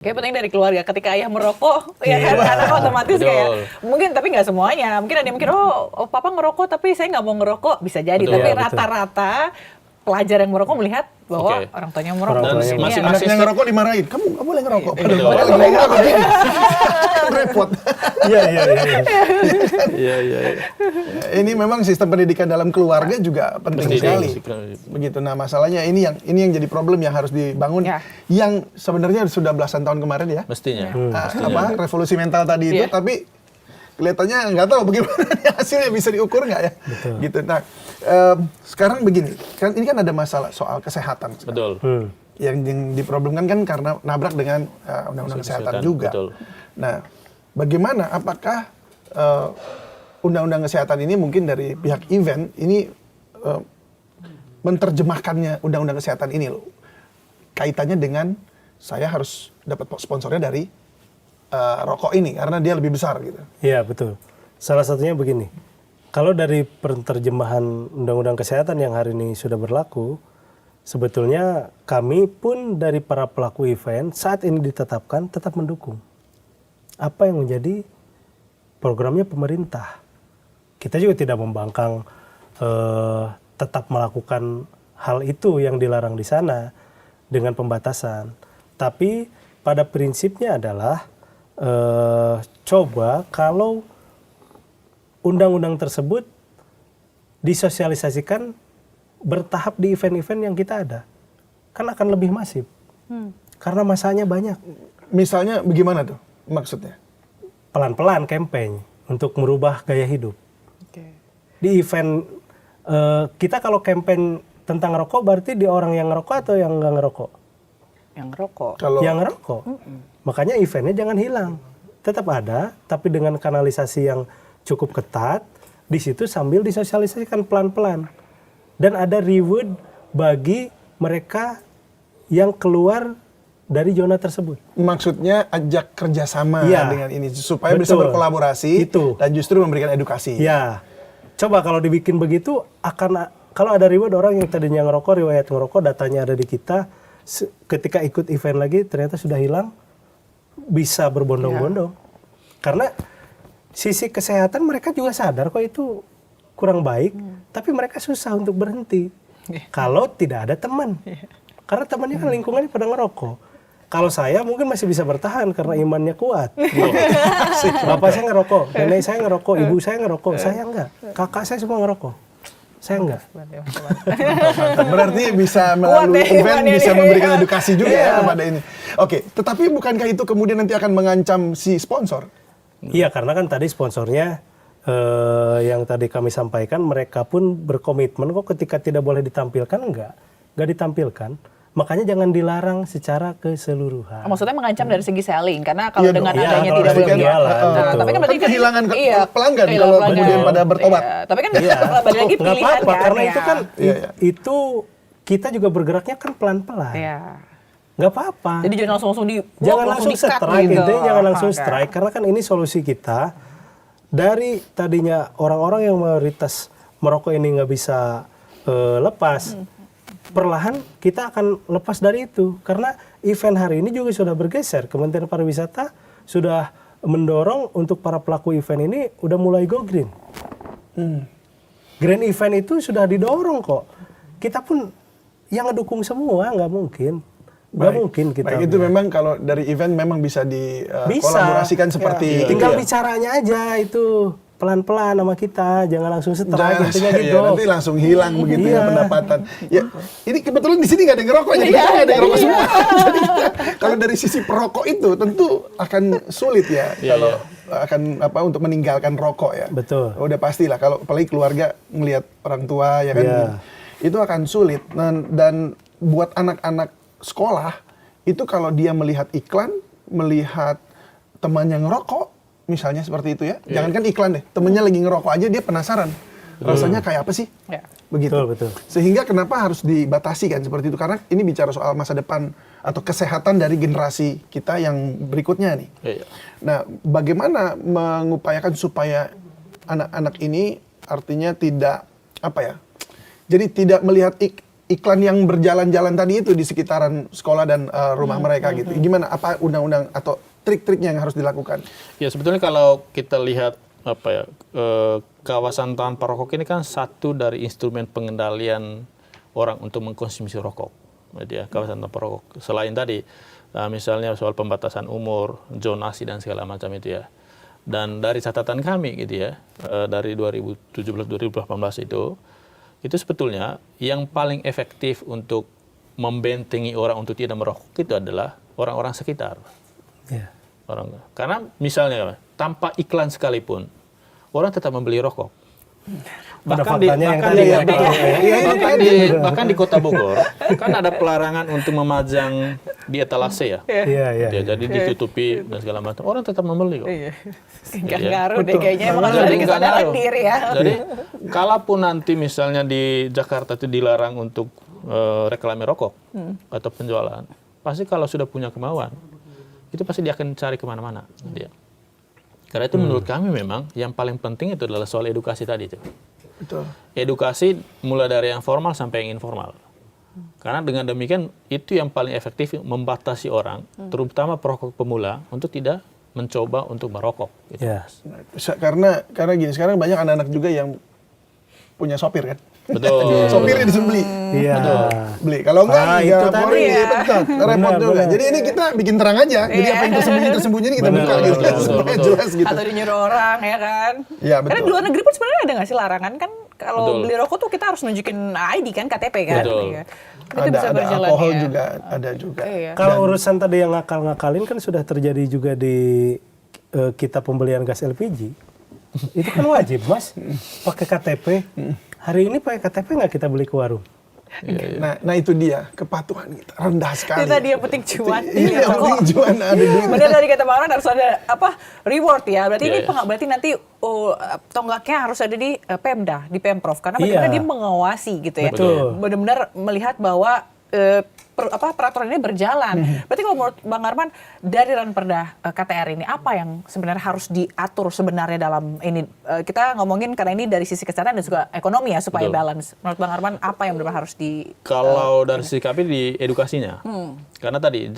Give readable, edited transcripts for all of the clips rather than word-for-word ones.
Kayak penting dari keluarga, ketika ayah merokok, ya kan anak otomatis kayak, mungkin tapi nggak semuanya, mungkin ada yang mikir, oh papa ngerokok tapi saya nggak mau ngerokok, bisa jadi, tapi rata-rata pelajar yang merokok melihat bahwa orang tuanya merokok. Dan masing-masing yang ngerokok dimarahin, kamu nggak boleh ngerokok, repot. Iya. Ini memang sistem pendidikan dalam keluarga juga penting sekali. Begitu. Nah masalahnya ini yang jadi problem yang harus dibangun, yang sebenarnya sudah belasan tahun kemarin ya. Mestinya. Revolusi mental tadi itu, tapi kelihatannya nggak tahu bagaimana hasilnya, bisa diukur nggak ya? Betul. Gitu. Nah sekarang begini, kan ini kan ada masalah soal kesehatan. Betul. Yang diproblemkan kan karena nabrak dengan undang-undang kesehatan juga. Betul. Nah, bagaimana? Apakah undang-undang kesehatan ini mungkin dari pihak event ini menerjemahkannya undang-undang kesehatan ini loh, kaitannya dengan saya harus dapat sponsornya dari rokok ini karena dia lebih besar gitu. Iya betul. Salah satunya begini, kalau dari penerjemahan undang-undang kesehatan yang hari ini sudah berlaku, sebetulnya kami pun dari para pelaku event saat ini ditetapkan tetap mendukung apa yang menjadi programnya pemerintah. Kita juga tidak membangkang tetap melakukan hal itu yang dilarang di sana dengan pembatasan. Tapi pada prinsipnya adalah coba kalau undang-undang tersebut disosialisasikan bertahap di event-event yang kita ada, kan akan lebih masif. Karena masanya banyak. Misalnya bagaimana tuh maksudnya? Pelan-pelan campaign untuk merubah gaya hidup. Di event kita kalau campaign tentang rokok berarti di orang yang ngerokok atau yang nggak ngerokok? Yang ngerokok. Yang ngerokok. Makanya eventnya jangan hilang. Tetap ada, tapi dengan kanalisasi yang cukup ketat, di situ sambil disosialisasikan pelan-pelan. Dan ada reward bagi mereka yang keluar dari zona tersebut. Maksudnya ajak kerjasama dengan ini supaya bisa berkolaborasi dan justru memberikan edukasi. Ya, coba kalau dibikin begitu akan kalau ada reward orang yang tadinya ngerokok, riwayat ngerokok, datanya ada di kita, ketika ikut event lagi ternyata sudah hilang, bisa berbondong-bondong. Karena sisi kesehatan mereka juga sadar kok itu kurang baik, tapi mereka susah untuk berhenti kalau tidak ada teman. Karena temannya kan lingkungannya pada ngerokok. Kalau saya mungkin masih bisa bertahan karena imannya kuat. Bapak saya ngerokok, nenek saya ngerokok, ibu saya ngerokok, saya enggak. Kakak saya semua ngerokok, saya enggak. Berarti bisa melalui event bisa memberikan edukasi juga ya kepada ini. Oke, tetapi bukankah itu kemudian nanti akan mengancam si sponsor? Iya, karena kan tadi sponsornya yang tadi kami sampaikan mereka pun berkomitmen kok ketika tidak boleh ditampilkan enggak ditampilkan. Makanya jangan dilarang secara keseluruhan. Maksudnya mengancam dari segi selling, karena kalau dengan adanya tidak boleh tapi kan berarti kehilangan pelanggan kalau kemudian pada bertobat. Tapi kan balik lagi pilihan nggak apa-apa, kan, karena itu kan itu kita juga bergeraknya kan pelan-pelan. Nggak apa-apa. Jadi jangan langsung jangan langsung strike gitu. Jangan langsung strike karena kan ini solusi kita dari tadinya orang-orang yang mayoritas merokok ini nggak bisa lepas. Perlahan kita akan lepas dari itu karena event hari ini juga sudah bergeser. Kementerian Pariwisata sudah mendorong untuk para pelaku event ini udah mulai go green. Green event itu sudah didorong kok. Kita pun yang ngedukung semua, nggak mungkin. Nggak mungkin kita. Baik, itu memang kalau dari event memang bisa dikolaborasikan seperti tinggal bicaranya aja itu. Pelan-pelan sama kita, jangan langsung strike intinya gitu. Nanti langsung hilang begitu ya pendapatan. Ya, ini kebetulan di sini nggak ada yang ngerokok, jadi kita nggak ada yang ngerokok semua. Jadi kalau dari sisi perokok itu tentu akan sulit ya kalau akan untuk meninggalkan rokok ya. Betul. Udah pastilah kalau apalagi keluarga melihat orang tua ya kan, itu akan sulit. Dan buat anak-anak sekolah itu kalau dia melihat iklan, melihat temannya ngerokok. Misalnya seperti itu ya, jangankan iklan deh, temennya lagi ngerokok aja dia penasaran, rasanya kayak apa sih, begitu. Betul. Sehingga kenapa harus dibatasi kan seperti itu, karena ini bicara soal masa depan atau kesehatan dari generasi kita yang berikutnya nih. Nah, bagaimana mengupayakan supaya anak-anak ini artinya tidak jadi tidak melihat iklan yang berjalan-jalan tadi itu di sekitaran sekolah dan rumah mereka gitu. Gimana? Apa undang-undang atau trik-triknya yang harus dilakukan? Ya sebetulnya kalau kita lihat kawasan tanpa rokok ini kan satu dari instrumen pengendalian orang untuk mengkonsumsi rokok. Gitu ya, kawasan tanpa rokok. Selain tadi, misalnya soal pembatasan umur, zonasi dan segala macam itu ya. Dan dari catatan kami gitu ya, dari 2017-2018 itu sebetulnya yang paling efektif untuk membentengi orang untuk tidak merokok itu adalah orang-orang sekitar. Ya. Karena misalnya tanpa iklan sekalipun, orang tetap membeli rokok. Bahkan di Kota Bogor kan ada pelarangan untuk memajang di etalase ya. Jadi ditutupi dan segala macam. Orang tetap membeli kok. Nggak ngaruh deh kayaknya, emang harus ada kesadaran diri ya. Jadi kalaupun nanti misalnya di Jakarta itu dilarang untuk reklame rokok atau penjualan, pasti kalau sudah punya kemauan, itu pasti dia akan cari kemana-mana. Karena itu menurut kami memang yang paling penting itu adalah soal edukasi tadi itu. Betul. Edukasi mulai dari yang formal sampai yang informal. Karena dengan demikian itu yang paling efektif membatasi orang, terutama perokok pemula, untuk tidak mencoba untuk merokok. Gitu. Ya. Karena gini, sekarang banyak anak-anak juga yang punya sopir kan. Betul. Sopirnya disuruh beli. Iya. Beli. Kalau enggak, itu ya tadi polisi. ya. Betul. Repot juga. Benar. Jadi ini kita bikin terang aja. Jadi apa yang tersembunyi ini kita buka gitu. Supaya jelas gitu. Atau dinyuruh orang ya kan. Iya, Karena betul. di luar negeri pun sebenarnya ada nggak sih larangan kan kalau Betul. beli rokok tuh kita harus nunjukin ID kan, KTP kan. Betul. Iya. Itu bisa Ada berjalan alkohol ya. juga, ada juga. Iya. Kalau urusan tadi yang ngakal-ngakalin kan sudah terjadi juga di kita pembelian gas LPG. Itu kan wajib, Mas. Pakai KTP. Hari ini pakai KTP nggak kita beli ke warung? Nah itu dia, kepatuhan kita rendah sekali. Itu tadi yang penting cuan. Iya, yang penting cuan, ada duit. Benar tadi kata Bang Ron harus ada reward ya. Berarti Iya, ini iya. berarti nanti tonggaknya harus ada di Pemda, di Pemprov, karena bagaimana Iya. dia mengawasi gitu ya. Betul. Benar-benar melihat bahwa peraturan ini berjalan. Berarti kalau menurut Bang Arman dari Ranperda KTR ini apa yang sebenarnya harus diatur sebenarnya dalam ini? Kita ngomongin karena ini dari sisi kesehatan dan juga ekonomi ya supaya Betul. balance. Menurut Bang Arman apa yang benar harus di Kalau dari sisi kami di edukasinya, karena tadi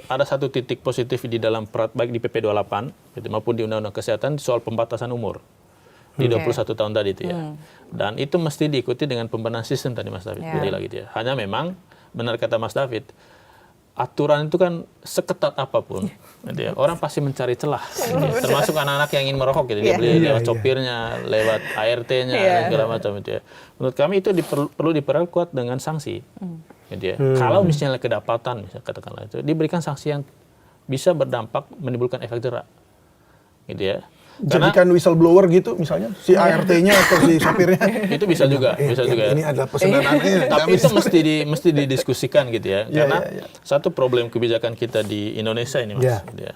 ada satu titik positif di dalam baik di PP 28 gitu, maupun di Undang-Undang Kesehatan soal pembatasan umur di 21 tahun tadi itu ya. Dan itu mesti diikuti dengan pembenahan sistem tadi Mas David bilang gitu ya. Hanya memang benar kata Mas David, aturan itu kan seketat apapun, gitu ya. Orang pasti mencari celah, gitu ya. Termasuk anak-anak yang ingin merokok, gitu. Dia beli lewat copirnya, lewat ART-nya, dan segala macam itu ya. Menurut kami itu perlu diperkuat dengan sanksi, gitu ya. Kalau misalnya kedapatan, misalnya katakanlah itu, diberikan sanksi yang bisa berdampak menimbulkan efek jerak, gitu ya. Jadikan whistleblower gitu misalnya, si ART-nya atau si sopirnya. Itu bisa juga, bisa juga. Ini adalah pesanan aneh. Tapi itu mesti didiskusikan gitu ya. Iya, Karena iya. satu problem kebijakan kita di Indonesia ini Mas. Iya. Gitu ya.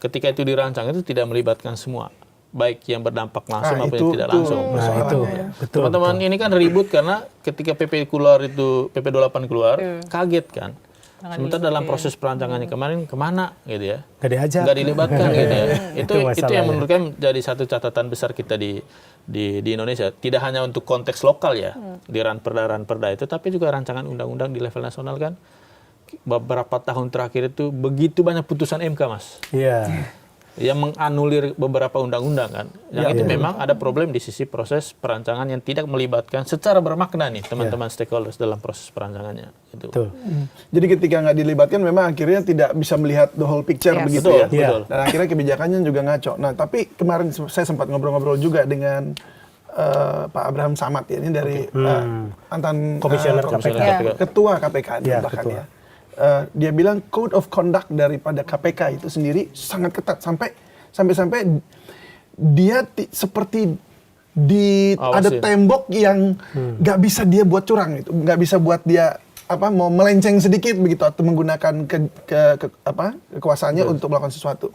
Ketika itu dirancang itu tidak melibatkan semua. Baik yang berdampak langsung maupun itu yang tidak tuh langsung. Nah itu, betul. Teman-teman ini kan ribut karena ketika PP keluar itu, PP 28 keluar, kaget kan. Sementara dalam proses perancangannya kemarin kemana gitu ya. Nggak diajak. Nggak dilibatkan gitu ya. Itu yang masalahnya. menurut kami jadi satu catatan besar kita di Indonesia. Tidak hanya untuk konteks lokal ya, di ranperda itu, tapi juga rancangan undang-undang di level nasional kan. Beberapa tahun terakhir itu begitu banyak putusan MK Mas. Iya. Yang menganulir beberapa undang-undang kan. Yang itu memang ada problem di sisi proses perancangan yang tidak melibatkan secara bermakna nih teman-teman stakeholders dalam proses perancangannya. Itu. Betul. Jadi ketika nggak dilibatkan memang akhirnya tidak bisa melihat the whole picture begitu Betul, ya. betul. Dan akhirnya kebijakannya juga ngaco. Nah tapi kemarin saya sempat ngobrol-ngobrol juga dengan Pak Abraham Samad ya, ini dari mantan Komisioner KPK. ketua KPK Ya, bahkan ketua. ya. Dia bilang code of conduct daripada KPK itu sendiri sangat ketat sampai dia seperti ada tembok yang nggak bisa dia buat curang itu, nggak bisa buat dia mau melenceng sedikit begitu atau menggunakan kekuasaannya untuk melakukan sesuatu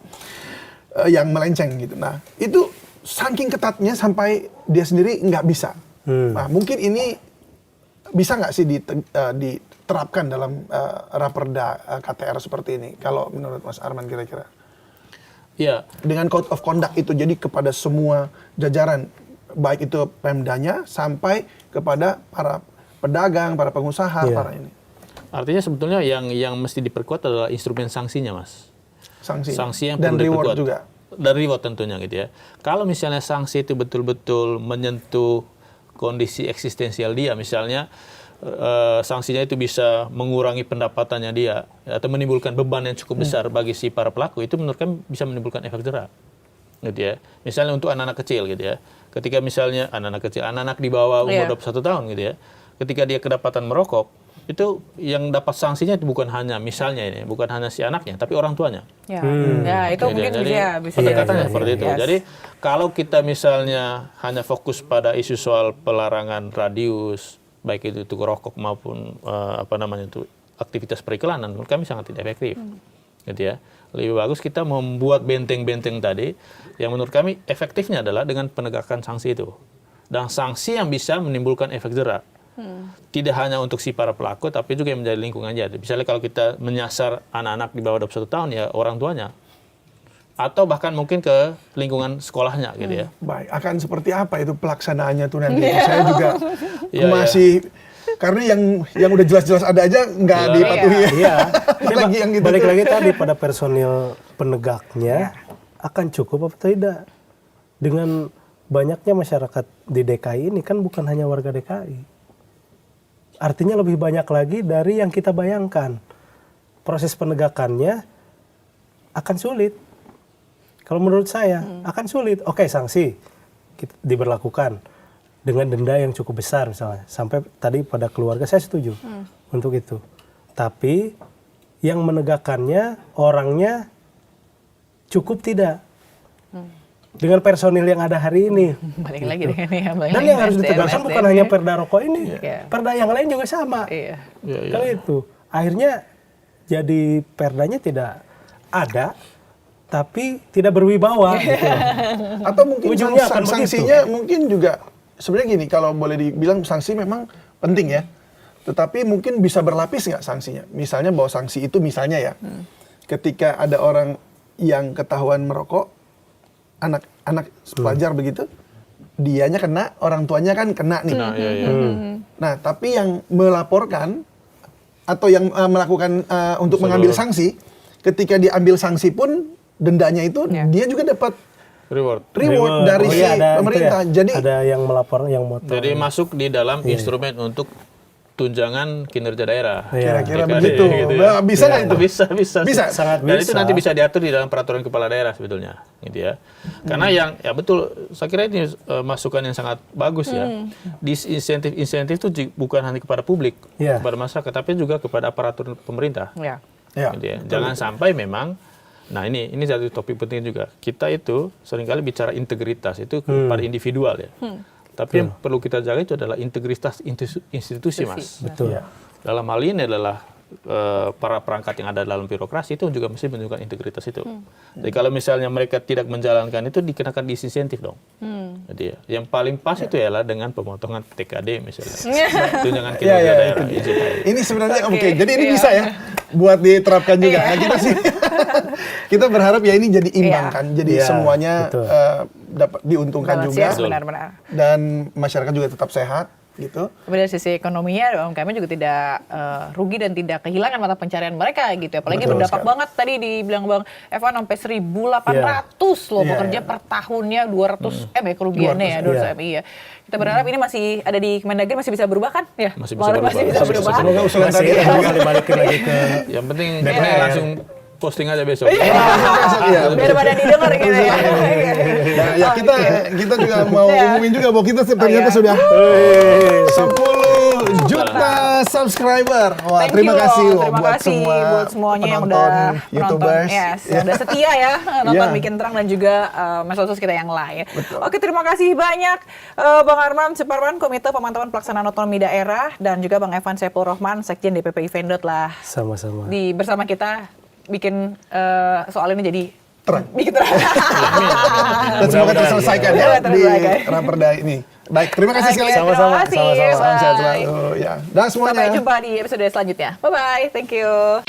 yang melenceng gitu. Nah itu saking ketatnya sampai dia sendiri nggak bisa. Nah mungkin ini bisa nggak sih diterapkan dalam Raperda KTR seperti ini? Kalau menurut Mas Arman kira-kira? Iya. Dengan code of conduct itu jadi kepada semua jajaran, baik itu Pemdanya sampai kepada para pedagang, para pengusaha, para ini. Artinya sebetulnya yang mesti diperkuat adalah instrumen sanksinya, Mas. Sanksi yang dan perlu reward diperkuat. juga. Dan reward tentunya gitu ya. Kalau misalnya sanksi itu betul-betul menyentuh kondisi eksistensial dia, misalnya sanksinya itu bisa mengurangi pendapatannya dia atau menimbulkan beban yang cukup besar bagi si para pelaku, itu menurut kami bisa menimbulkan efek jera. Gitu ya. Misalnya untuk anak-anak kecil gitu ya. Ketika misalnya anak-anak di bawah umur 21 tahun gitu ya. Ketika dia kedapatan merokok, itu yang dapat sanksinya itu bukan hanya bukan hanya si anaknya, tapi orang tuanya. Ya, itu Jadi, mungkin bisa pendekatannya seperti itu. Yes. Jadi kalau kita misalnya hanya fokus pada isu soal pelarangan radius, baik itu rokok maupun aktivitas periklanan, menurut kami sangat tidak efektif. Gitu ya. Lebih bagus kita membuat benteng-benteng tadi yang menurut kami efektifnya adalah dengan penegakan sanksi itu. Dan sanksi yang bisa menimbulkan efek jera. Tidak hanya untuk si para pelaku, tapi juga yang menjadi lingkungan aja. Misalnya kalau kita menyasar anak-anak di bawah 21 tahun, ya orang tuanya. Atau bahkan mungkin ke lingkungan sekolahnya gitu ya. Baik, akan seperti apa itu pelaksanaannya tuh nanti? Saya juga Iya, masih... Karena yang udah jelas-jelas ada aja nggak dipatuhi. Iya. Lagi yang gitu. Balik lagi tadi pada personil penegaknya akan cukup apa tidak? Dengan banyaknya masyarakat di DKI ini kan bukan hanya warga DKI. Artinya lebih banyak lagi dari yang kita bayangkan. Proses penegakannya akan sulit. Kalau menurut saya akan sulit. Oke, sanksi diberlakukan dengan denda yang cukup besar misalnya. Sampai tadi pada keluarga saya setuju untuk itu. Tapi yang menegakkannya orangnya cukup tidak. Dengan personil yang ada hari ini. Balik lagi dengan Dan yang harus ditegakkan bukan hanya perda rokok ini. Perda yang lain juga sama. Kalau itu. Akhirnya jadi perdanya tidak ada, tapi tidak berwibawa. Gitu. Atau mungkin Ujungnya akan sanksinya mungkin juga, sebenarnya gini, kalau boleh dibilang sanksi memang penting ya. Tetapi mungkin bisa berlapis nggak sanksinya? Misalnya bahwa sanksi itu misalnya ya, ketika ada orang yang ketahuan merokok, anak pelajar begitu, dianya kena, orang tuanya kan kena nih. Nah, tapi yang melaporkan atau yang melakukan untuk mengambil sanksi, ketika diambil sanksi pun dendanya itu dia juga dapat reward dari si pemerintah. Ya. Jadi ada yang melapor, yang motor. Jadi masuk di dalam instrumen untuk tunjangan kinerja daerah. kira-kira DKD, begitu. gitu ya. Bisa nggak itu? Bisa. Sangat Dan bisa. itu nanti bisa diatur di dalam peraturan kepala daerah sebetulnya, gitu ya. Karena yang betul, saya kira ini masukan yang sangat bagus ya. Disinsentif itu bukan hanya kepada publik, kepada masyarakat, tapi juga kepada aparatur pemerintah. Gitu ya. Jangan sampai memang, nah ini satu topik penting juga. Kita itu seringkali bicara integritas itu kepada individual ya. Tapi yang perlu kita jaga itu adalah integritas institusi, Mas. Betul. Dalam hal ini adalah para perangkat yang ada dalam birokrasi itu juga mesti menunjukkan integritas itu. Jadi kalau misalnya mereka tidak menjalankan itu, dikenakan disinsentif dong. Jadi yang paling pas itu ialah dengan pemotongan TKD misalnya. Tunjangan kinerja daerah. Ini sebenarnya oke. Jadi ini bisa ya buat diterapkan juga. Nah, kita berharap ya ini jadi imbang kan. Jadi semuanya dapat diuntungkan juga. Benar-benar. Dan masyarakat juga tetap sehat gitu. Tapi dari sisi ekonominya, UMKM juga tidak rugi dan tidak kehilangan mata pencarian mereka gitu. Apalagi berdampak banget tadi dibilang Bang Evan sampai 1.800 loh bekerja per tahunnya, 200 M ya kerugiannya ya, 200 M ya. Kita berharap ini masih ada di Kemendagri, masih bisa berubah kan? Ya, Masih bisa berubah. Semoga usulan tadi balikin lagi ke Yang penting langsung posting aja besok. biar pada didengar gitu ya. Nah, ya kita juga mau umumin juga bahwa kita ternyata sudah 10 juta subscriber. Wah, terima kasih loh buat semuanya yang penonton udah YouTubers. udah setia ya nonton Bikin Terang dan juga medsos kita yang lain. Oke, terima kasih banyak Bang Arman Suparman, Komite Pemantauan Pelaksanaan Otonomi Daerah, dan juga Bang Evan Saiful Rohman, Sekjen DPP Evendot lah. sama-sama. Bersama kita bikin soal ini jadi terang. Bikin terang. Dan semoga terselesaikan ya di Raperda ini. Baik, terima kasih sekali. Sama-sama. Salam sehat selalu ya. Dan semuanya. Sampai jumpa di episode selanjutnya. Bye bye. Thank you.